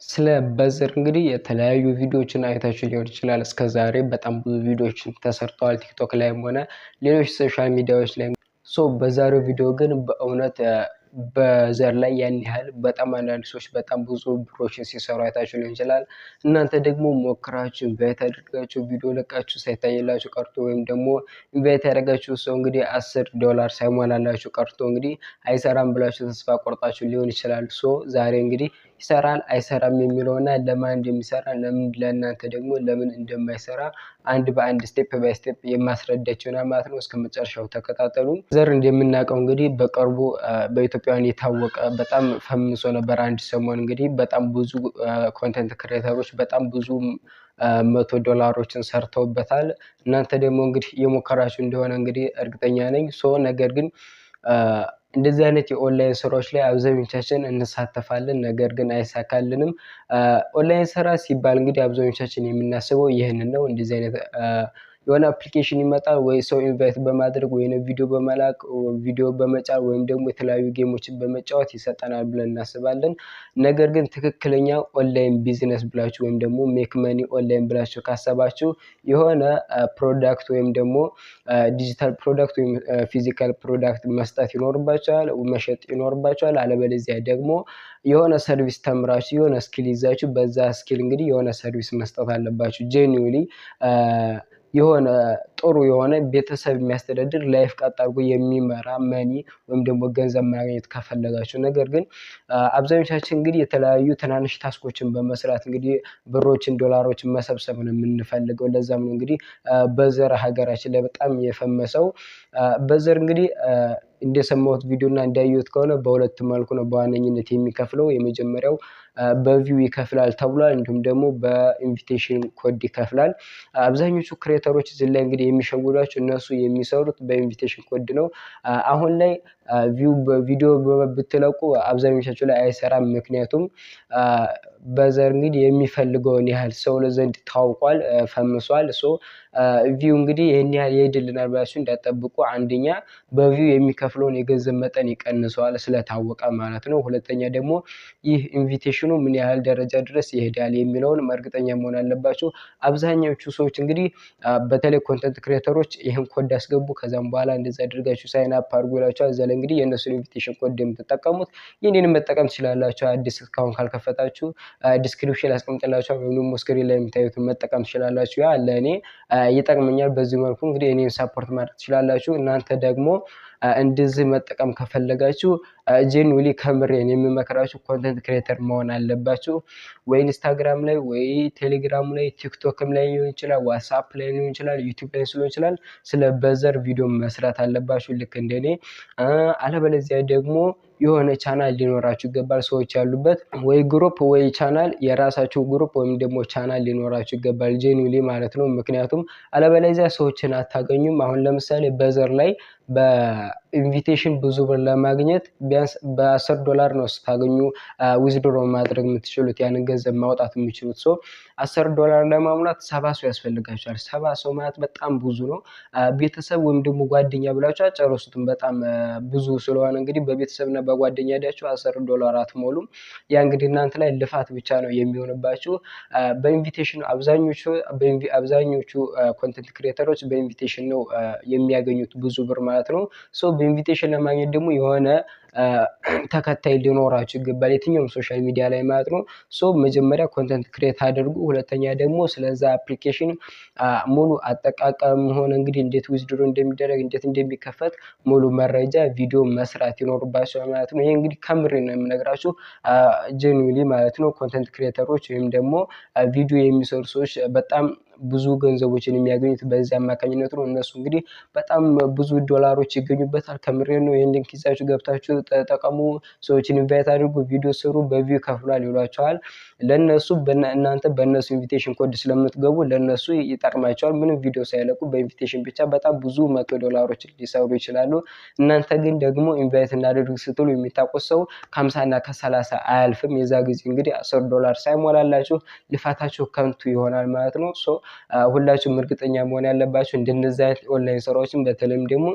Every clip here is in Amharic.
ስለ በዘር እንግዲህ የተለያዩ ቪዲዮዎችን አይታችሁ ሊሆን ይችላል። እስከዛሬ በጣም ብዙ ቪዲዮዎችን ተሰርተዋል ቲክቶክ ላይም ሆነ ሌሎች ሶሻል ሚዲያዎች ላይ። በዛሬው ቪዲዮ ግን በእውነት በዘር ላይ ያን ያህል በጣም አንዳንድ ሰዎች በጣም ብዙ ብሮችን ሲሰሩ አይታችሁ ሊሆን ይችላል። እናንተ ደግሞ ሞክራችሁ ኢንቫይት አድርጋችሁ ቪዲዮ ለቃችሁ ሳይታይላችሁ ቀርቶ ወይም ደግሞ ኢንቫይት ያደረጋችሁ ሰው እንግዲህ $10 ሳይሞላላችሁ ቀርቶ እንግዲህ አይሰራም ብላችሁ ተስፋ ቆርጣችሁ ሊሆን ይችላል። ዛሬ እንግዲህ ይሰራል አይሰራም የሚለውና ለማን እንደሚሰራ ለእናንተ ደግሞ ለምን እንደማይሰራ አንድ በአንድ ስቴፕ ባይ ስቴፕ የማስረዳችሁ ነው ማለት ነው። እስከመጨረሻው ተከታተሉ። ዘር እንደምናውቀው እንግዲህ በቅርቡ በኢትዮጵያውያን የታወቀ በጣም ፈምሶ ነበር። አንድ ሰሞን እንግዲህ በጣም ብዙ ኮንተንት ክሬተሮች በጣም ብዙ $100ዎችን ሰርተውበታል። እናንተ ደግሞ እንግዲህ የሞከራችሁ እንደሆነ እንግዲህ እርግጠኛ ነኝ። ነገር ግን እንደዚህ አይነት የኦንላይን ስራዎች ላይ አብዛኞቻችን እንሳተፋለን፣ ነገር ግን አይሳካልንም። ኦንላይን ስራ ሲባል እንግዲህ አብዛኞቻችን የምናስበው ይህንን ነው። እንደዚህ አይነት የሆነ አፕሊኬሽን ይመጣል ወይ ሰው ኢንቫይት በማድረግ ወይ ቪዲዮ በመላክ ቪዲዮ በመጫን ወይም ደግሞ የተለያዩ ጌሞችን በመጫወት ይሰጠናል ብለን እናስባለን። ነገር ግን ትክክለኛ ኦንላይን ቢዝነስ ብላችሁ ወይም ደግሞ ሜክ መኒ ኦንላይን ብላችሁ ካሰባችሁ የሆነ ፕሮዳክት ወይም ደግሞ ዲጂታል ፕሮዳክት ወይም ፊዚካል ፕሮዳክት መስጠት ይኖርባችኋል፣ መሸጥ ይኖርባችኋል። አለበለዚያ ደግሞ የሆነ ሰርቪስ ተምራችሁ የሆነ ስኪል ይዛችሁ በዛ ስኪል እንግዲህ የሆነ ሰርቪስ መስጠት አለባችሁ። ጄኒውሊ የሆነ ጥሩ የሆነ ቤተሰብ የሚያስተዳድር ላይፍ ቀጥ አድርጎ የሚመራ መኒ ወይም ደግሞ ገንዘብ ማግኘት ከፈለጋችሁ። ነገር ግን አብዛኞቻችን እንግዲህ የተለያዩ ትናንሽ ታስኮችን በመስራት እንግዲህ ብሮችን ዶላሮችን መሰብሰብ ነው የምንፈልገው። ለዛም ነው እንግዲህ በዘር ሀገራችን ላይ በጣም የፈመሰው። በዘር እንግዲህ እንደሰማሁት ቪዲዮ እና እንዳየሁት ከሆነ በሁለት መልኩ ነው በዋነኝነት የሚከፍለው። የመጀመሪያው በቪው ይከፍላል ተብሏል፣ እንዲሁም ደግሞ በኢንቪቴሽን ኮድ ይከፍላል። አብዛኞቹ ክሬተሮች እዚህ ላይ እንግዲህ የሚሸውዷቸው እነሱ የሚሰሩት በኢንቪቴሽን ኮድ ነው። አሁን ላይ ቪዲዮ ብትለቁ አብዛኞቻችሁ ላይ አይሰራም። ምክንያቱም በዘር እንግዲህ የሚፈልገውን ያህል ሰው ዘንድ ታውቋል፣ ፈምሷል። ቪው እንግዲህ ይህን ያህል ይሄድልናል ብላችሁ እንዳትጠብቁ። አንደኛ በቪው የሚከፍለውን የገንዘብ መጠን ይቀንሰዋል ስለታወቀ ማለት ነው። ሁለተኛ ደግሞ ይህ ኢንቪቴሽኑ ምን ያህል ደረጃ ድረስ ይሄዳል የሚለውን እርግጠኛ መሆን አለባችሁ። አብዛኛዎቹ ሰዎች እንግዲህ በተለይ ኮንተንት ክሬተሮች ይህን ኮድ አስገቡ ከዛም በኋላ እንደዛ አድርጋችሁ ሳይን አፕ አድርጉ ይላችኋል። እዛ ላይ እንግዲህ የእነሱን ኢንቪቴሽን ኮድ የምትጠቀሙት ይህንን መጠቀም ትችላላችሁ። አዲስ እስካሁን ካልከፈታችሁ ዲስክሪፕሽን አስቀምጥላችኋል ወይም ደግሞ ስክሪን ላይ የምታዩትን መጠቀም ትችላላችሁ። ያ ለእኔ ይጠቅመኛል። በዚህ መልኩ እንግዲህ እኔን ሳፖርት ማድረግ ትችላላችሁ። እናንተ ደግሞ እንደዚህ መጠቀም ከፈለጋችሁ ጄኒውሊ ከምሬን የምመክራችሁ ኮንተንት ክሬተር መሆን አለባችሁ። ወይ ኢንስታግራም ላይ ወይ ቴሌግራም ላይ ቲክቶክም ላይ ሊሆን ይችላል፣ ዋትስአፕ ላይ ሊሆን ይችላል፣ ዩቲዩብ ላይ ሊሆን ይችላል። ስለ በዘር ቪዲዮ መስራት አለባችሁ ልክ እንደኔ። አለበለዚያ ደግሞ የሆነ ቻናል ሊኖራችሁ ይገባል። ሰዎች ያሉበት ወይ ግሩፕ ወይ ቻናል፣ የራሳችሁ ግሩፕ ወይም ደግሞ ቻናል ሊኖራችሁ ይገባል ጄኒውሊ ማለት ነው። ምክንያቱም አለበለዚያ ሰዎችን አታገኙም። አሁን ለምሳሌ በዘር ላይ በኢንቪቴሽን ብዙ ብር ለማግኘት ቢያንስ $10 ነው ስታገኙ ዊዝድሮ ማድረግ የምትችሉት፣ ያንን ገንዘብ ማውጣት የምትችሉት። $10 ለማሙላት 70 ሰው ያስፈልጋችኋል። 70 ሰው ማለት በጣም ብዙ ነው። ቤተሰብ ወይም ደግሞ ጓደኛ ብላችሁ አጨርሱትም፣ በጣም ብዙ ስለሆነ እንግዲህ በቤተሰብና በጓደኛ ሄዳችሁ $10 አትሞሉም። ያ እንግዲህ እናንተ ላይ ልፋት ብቻ ነው የሚሆንባችሁ። በኢንቪቴሽን አብዛኞቹ ኮንተንት ክሬተሮች በኢንቪቴሽን ነው የሚያገኙት ብዙ ብር ማለት ነው። በኢንቪቴሽን ለማግኘት ደግሞ የሆነ ተከታይ ሊኖራችሁ ይገባል፣ የትኛውም ሶሻል ሚዲያ ላይ ማለት ነው። መጀመሪያ ኮንተንት ክሬት አድርጉ። ሁለተኛ ደግሞ ስለዛ አፕሊኬሽን ሙሉ አጠቃቀም ሆነ እንግዲህ እንዴት ዊዝድሮ እንደሚደረግ እንዴት እንደሚከፈት ሙሉ መረጃ ቪዲዮ መስራት ይኖርባችኋል ማለት ነው። ይሄ እንግዲህ ከምሬ ነው የምነግራችሁ ጄኒውሊ ማለት ነው። ኮንተንት ክሬተሮች ወይም ደግሞ ቪዲዮ የሚሰሩ ሰዎች በጣም ብዙ ገንዘቦችን የሚያገኙት በዚህ አማካኝነት ነው። እነሱ እንግዲህ በጣም ብዙ ዶላሮች ይገኙበታል። ከምሬ ነው። ይሄን ሊንክ ይዛችሁ ገብታችሁ ተጠቀሙ፣ ሰዎችን ኢንቫይት አድርጉ፣ ቪዲዮ ስሩ፣ በቪው ከፍሏል ይሏቸዋል። ለነሱ እናንተ በእነሱ ኢንቪቴሽን ኮድ ስለምትገቡ ለነሱ ይጠቅማቸዋል። ምንም ቪዲዮ ሳይለቁ በኢንቪቴሽን ብቻ በጣም ብዙ $100 ሊሰሩ ይችላሉ። እናንተ ግን ደግሞ ኢንቫይት እናድርግ ስትሉ የሚታቆስ ሰው ከ50 እና ከ30 አያልፍም። የዛ ጊዜ እንግዲህ $10 ሳይሞላላችሁ ልፋታችሁ ከንቱ ይሆናል ማለት ነው። ሁላችሁም እርግጠኛ መሆን ያለባችሁ እንደነዚህ አይነት ኦንላይን ስራዎችን በተለይም ደግሞ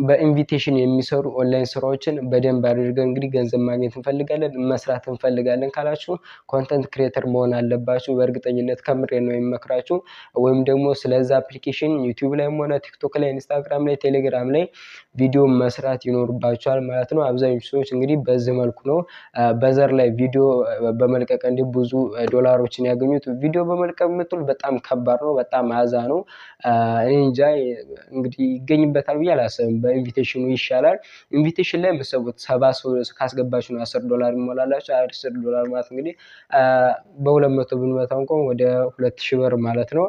በኢንቪቴሽን የሚሰሩ ኦንላይን ስራዎችን በደንብ አድርገን እንግዲህ ገንዘብ ማግኘት እንፈልጋለን መስራት እንፈልጋለን ካላችሁ ኮንተንት ክሬተር መሆን አለባችሁ። በእርግጠኝነት ከምሬ ነው የሚመክራችሁ። ወይም ደግሞ ስለዛ አፕሊኬሽን ዩቲዩብ ላይም ሆነ ቲክቶክ ላይ፣ ኢንስታግራም ላይ፣ ቴሌግራም ላይ ቪዲዮ መስራት ይኖርባችኋል ማለት ነው። አብዛኞቹ ሰዎች እንግዲህ በዚህ መልኩ ነው በዘር ላይ ቪዲዮ በመልቀቅ እንዲህ ብዙ ዶላሮችን ያገኙት። ቪዲዮ በመልቀቅ የምትሉ በጣም ከባድ ነው፣ በጣም አዛ ነው። እኔ እንጃ እንግዲህ ይገኝበታል ብዬ አላስብም። በኢንቪቴሽኑ ይሻላል። ኢንቪቴሽን ላይ የምትሰቡት 70 ሰው ካስገባችሁ ነው $10 ይሞላላችሁ። $10 ማለት እንግዲህ በ200 ብንመታው እንኳን ወደ 2000 ብር ማለት ነው።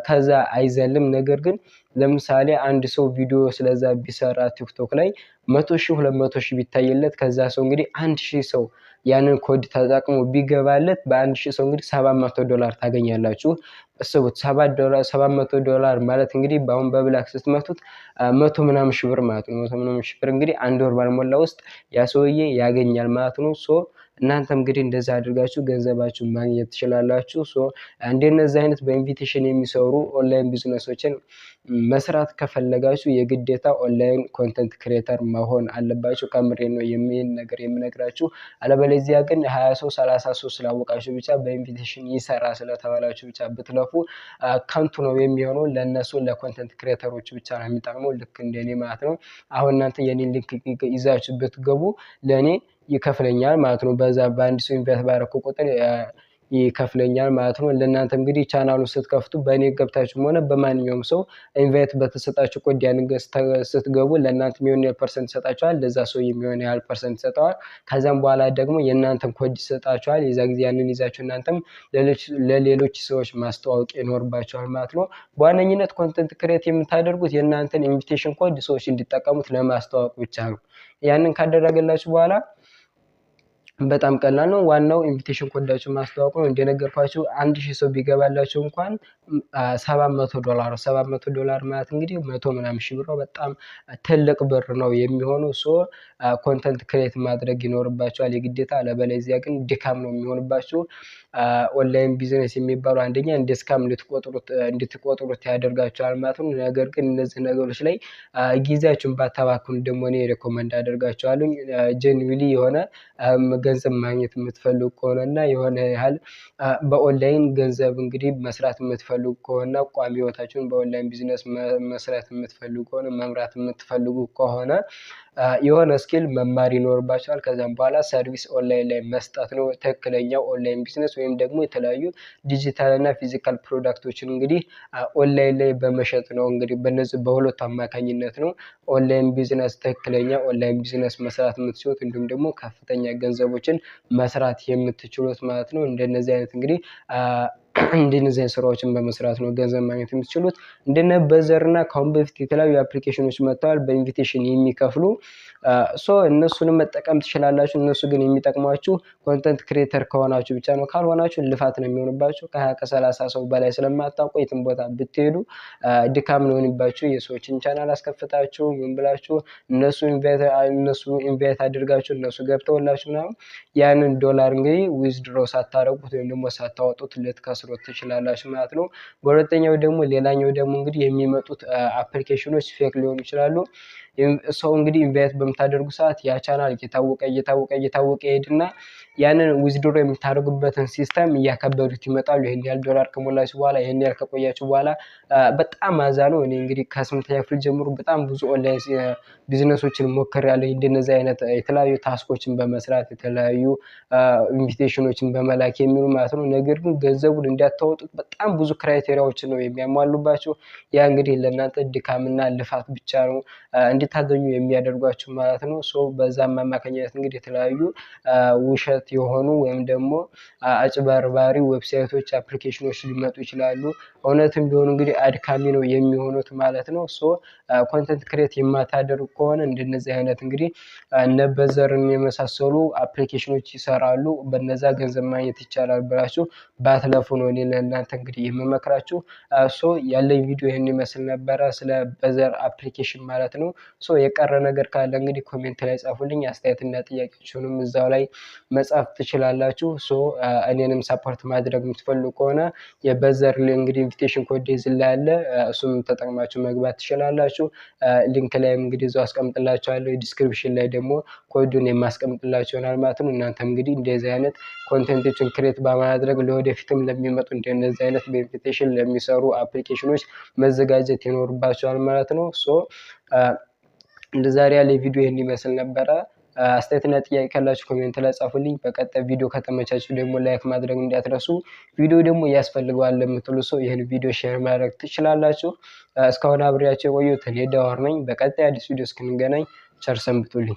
ከዛ አይዘልም። ነገር ግን ለምሳሌ አንድ ሰው ቪዲዮ ስለዛ ቢሰራ ቲክቶክ ላይ 100,000 200,000 ቢታይለት ከዛ ሰው እንግዲህ 1000 ሰው ያንን ኮድ ተጠቅሞ ቢገባለት በ1000 ሰው እንግዲህ $700 ታገኛላችሁ። እሰቡት $700 ማለት እንግዲህ በአሁን በብላክ ስትመቱት 100 ምናምን ሺህ ብር ማለት ነው። 100 ምናምን ሺህ ብር እንግዲህ አንድ ወር ባልሞላ ውስጥ ያ ሰውዬ ያገኛል ማለት ነው። እናንተም እንግዲህ እንደዛ አድርጋችሁ ገንዘባችሁን ማግኘት ትችላላችሁ። እንደነዚህ አይነት በኢንቪቴሽን የሚሰሩ ኦንላይን ቢዝነሶችን መስራት ከፈለጋችሁ የግዴታ ኦንላይን ኮንተንት ክሬተር መሆን አለባችሁ። ከምሬ ነው የሚል ነገር የምነግራችሁ። አለበለዚያ ግን 20 ሰው 30 ሰው ስላወቃችሁ ብቻ በኢንቪቴሽን ይሰራ ስለተባላችሁ ብቻ ብትለፉ ከንቱ ነው የሚሆነው። ለነሱ ለኮንተንት ክሬተሮች ብቻ ነው የሚጠቅመው፣ ልክ እንደኔ ማለት ነው። አሁን እናንተ የኔን ሊንክ ይዛችሁ ብትገቡ ለኔ ይከፍለኛል ማለት ነው። በዛ በአንድ ሰው ኢንቫይት ባደረኩ ቁጥር ይከፍለኛል ማለት ነው። ለእናንተ እንግዲህ ቻናሉን ስትከፍቱ በእኔ ገብታችሁም ሆነ በማንኛውም ሰው ኢንቫይት በተሰጣችሁ ኮድ ያንን ስትገቡ ለእናንተ የሚሆን ያህል ፐርሰንት ይሰጣችኋል፣ ለዛ ሰው የሚሆን ያህል ፐርሰንት ይሰጠዋል። ከዛም በኋላ ደግሞ የእናንተን ኮድ ይሰጣችኋል። የዛ ጊዜ ያንን ይዛችሁ እናንተም ለሌሎች ሰዎች ማስተዋወቅ ይኖርባችኋል ማለት ነው። በዋነኝነት ኮንተንት ክሬት የምታደርጉት የእናንተን ኢንቪቴሽን ኮድ ሰዎች እንዲጠቀሙት ለማስተዋወቅ ብቻ ነው። ያንን ካደረገላችሁ በኋላ በጣም ቀላል ነው። ዋናው ኢንቪቴሽን ኮዳችሁን ማስተዋወቅ ነው። እንደነገርኳችሁ 1000 ሰው ቢገባላችሁ እንኳን $700 ማለት እንግዲህ 100 ምናምን ሺህ ብር ነው። በጣም ትልቅ ብር ነው የሚሆነው። ኮንተንት ክሬት ማድረግ ይኖርባችኋል የግዴታ። አለበለዚያ ግን ድካም ነው የሚሆንባችሁ። ኦንላይን ቢዝነስ የሚባለው አንደኛ እንደ ስካም እንድትቆጥሩት ያደርጋችኋል ማለት ነው። ነገር ግን እነዚህ ነገሮች ላይ ጊዜያችሁን ባታባክኑ ደግሞ እኔ ሪኮመንድ አደርጋችኋለሁ። ጀኒዩሊ የሆነ ገንዘብ ማግኘት የምትፈልጉ ከሆነ እና የሆነ ያህል በኦንላይን ገንዘብ እንግዲህ መስራት የምትፈልጉ ከሆነ ቋሚ ህይወታችሁን በኦንላይን ቢዝነስ መስራት የምትፈልጉ ከሆነ መምራት የምትፈልጉ ከሆነ የሆነ ስኪል መማር ይኖርባችኋል። ከዛም በኋላ ሰርቪስ ኦንላይን ላይ መስጠት ነው ትክክለኛው ኦንላይን ቢዝነስ። ወይም ደግሞ የተለያዩ ዲጂታል እና ፊዚካል ፕሮዳክቶችን እንግዲህ ኦንላይን ላይ በመሸጥ ነው። እንግዲህ በነዚህ በሁለቱ አማካኝነት ነው ኦንላይን ቢዝነስ ትክክለኛ ኦንላይን ቢዝነስ መስራት የምትችሉት፣ እንዲሁም ደግሞ ከፍተኛ ገንዘቦችን መስራት የምትችሉት ማለት ነው። እንደነዚህ አይነት እንግዲህ እንደነዚህ ስራዎችን በመስራት ነው ገንዘብ ማግኘት የምትችሉት። እንደነ በዘር እና ከአሁን በፊት የተለያዩ አፕሊኬሽኖች መጥተዋል በኢንቪቴሽን የሚከፍሉ እነሱንም መጠቀም ትችላላችሁ። እነሱ ግን የሚጠቅሟችሁ ኮንተንት ክሬተር ከሆናችሁ ብቻ ነው። ካልሆናችሁ ልፋት ነው የሚሆንባችሁ። ከ20 ከ30 ሰው በላይ ስለማታውቁ የትም ቦታ ብትሄዱ ድካም ነው የሚሆንባችሁ። የሰዎችን ቻናል አስከፍታችሁ ምን ብላችሁ እነሱ ኢንቫይት አድርጋችሁ እነሱ ገብተውላችሁ ምናምን ያንን ዶላር እንግዲህ ዊዝድሮ ሳታረጉት ወይም ደግሞ ሳታወጡት ልትከስሩት ትችላላችሁ ማለት ነው። በሁለተኛው ደግሞ ሌላኛው ደግሞ እንግዲህ የሚመጡት አፕሊኬሽኖች ፌክ ሊሆኑ ይችላሉ። ሰው እንግዲህ ኢንቫይት በምታደርጉ ሰዓት ያ ቻናል እየታወቀ ይሄድና ያንን ዊዝድሮ የምታደርጉበትን ሲስተም እያከበዱት ይመጣሉ። ይሄን ያህል ዶላር ከሞላችሁ በኋላ ይሄን ያህል ከቆያችሁ በኋላ በጣም አዛ ነው። እኔ እንግዲህ ከ8ኛ ክፍል ጀምሮ በጣም ብዙ ኦንላይን ቢዝነሶችን ሞክሬያለሁ። እንደነዚህ አይነት የተለያዩ ታስኮችን በመስራት የተለያዩ ኢንቪቴሽኖችን በመላክ የሚሉ ማለት ነው። ነገር ግን ገንዘቡን እንዲያታወጡት በጣም ብዙ ክራይቴሪያዎችን ነው የሚያሟሉባቸው። ያ እንግዲህ ለእናንተ ድካምና ልፋት ብቻ ነው እንድታገኙ የሚያደርጓችሁ ማለት ነው። በዛም አማካኝነት እንግዲህ የተለያዩ ውሸት የሆኑ ወይም ደግሞ አጭበርባሪ ዌብሳይቶች አፕሊኬሽኖች ሊመጡ ይችላሉ። እውነትም ቢሆኑ እንግዲህ አድካሚ ነው የሚሆኑት ማለት ነው። ኮንተንት ክሬት የማታደርጉ ከሆነ እንደነዚህ አይነት እንግዲህ ነበዘርን የመሳሰሉ አፕሊኬሽኖች ይሰራሉ። በነዛ ገንዘብ ማግኘት ይቻላል ብላችሁ ባትለፉ ነው እኔ ለእናንተ እንግዲህ የምመክራችሁ። ያለኝ ቪዲዮ ይህን ይመስል ነበረ ስለ በዘር አፕሊኬሽን ማለት ነው። የቀረ ነገር ካለ እንግዲህ ኮሜንት ላይ ጻፉልኝ። አስተያየትና ጥያቄዎችንም እዛው ላይ መጻፍ ትችላላችሁ። እኔንም ሰፖርት ማድረግ የምትፈልጉ ከሆነ የበዘር እንግዲህ ኢንቪቴሽን ኮድ እዚህ ላይ አለ። እሱም ተጠቅማችሁ መግባት ትችላላችሁ። ሊንክ ላይም እንግዲህ እዛው አስቀምጥላችኋለሁ። ዲስክሪፕሽን ላይ ደግሞ ኮዱን የማስቀምጥላችሁ ይሆናል ማለት ነው። እናንተም እንግዲህ እንደዚህ አይነት ኮንቴንቶችን ክሬት በማድረግ ለወደፊትም ለሚመጡ እንደነዚህ አይነት በኢንቪቴሽን ለሚሰሩ አፕሊኬሽኖች መዘጋጀት ይኖርባቸዋል ማለት ነው። እንደዛሬ ያለ ቪዲዮ ይህን ይመስል ነበረ። አስተያየትና ጥያቄ ካላችሁ ኮሜንት ላይ ጻፉልኝ። በቀጣይ ቪዲዮ ከተመቻችሁ ደግሞ ላይክ ማድረግ እንዳትረሱ። ቪዲዮ ደግሞ ያስፈልገዋል ለምትሉ ሰው ይህን ቪዲዮ ሼር ማድረግ ትችላላችሁ። እስካሁን አብሬያችሁ የቆየሁት እኔ ዳዋር ነኝ። በቀጣይ አዲስ ቪዲዮ እስክንገናኝ ቸር ሰንብቱልኝ።